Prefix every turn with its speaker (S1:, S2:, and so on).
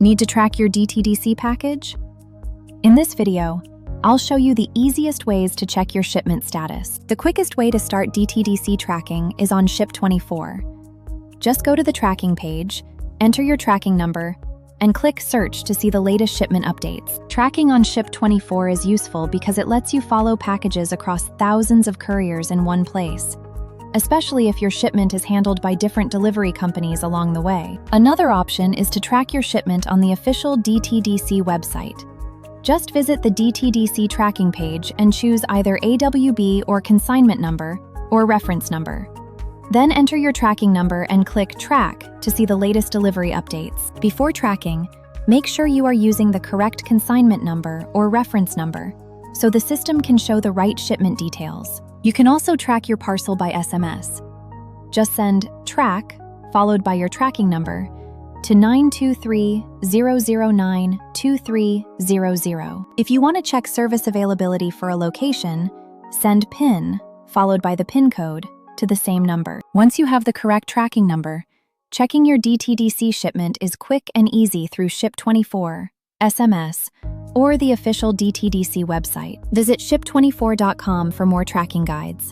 S1: Need to track your DTDC package? In this video, I'll show you the easiest ways to check your shipment status. The quickest way to start DTDC tracking is on Ship24. Just go to the tracking page, enter your tracking number, and click Search to see the latest shipment updates. Tracking on Ship24 is useful because it lets you follow packages across thousands of couriers in one place, especially if your shipment is handled by different delivery companies along the way. Another option is to track your shipment on the official DTDC website. Just visit the DTDC tracking page and choose either AWB or consignment number or reference number. Then enter your tracking number and click Track to see the latest delivery updates. Before tracking, make sure you are using the correct consignment number or reference number so the system can show the right shipment details. You can also track your parcel by SMS. Just send TRACK, followed by your tracking number, to 923-009-2300. If you want to check service availability for a location, send PIN, followed by the PIN code, to the same number. Once you have the correct tracking number, checking your DTDC shipment is quick and easy through Ship24, SMS, or the official DTDC website. Visit ship24.com for more tracking guides.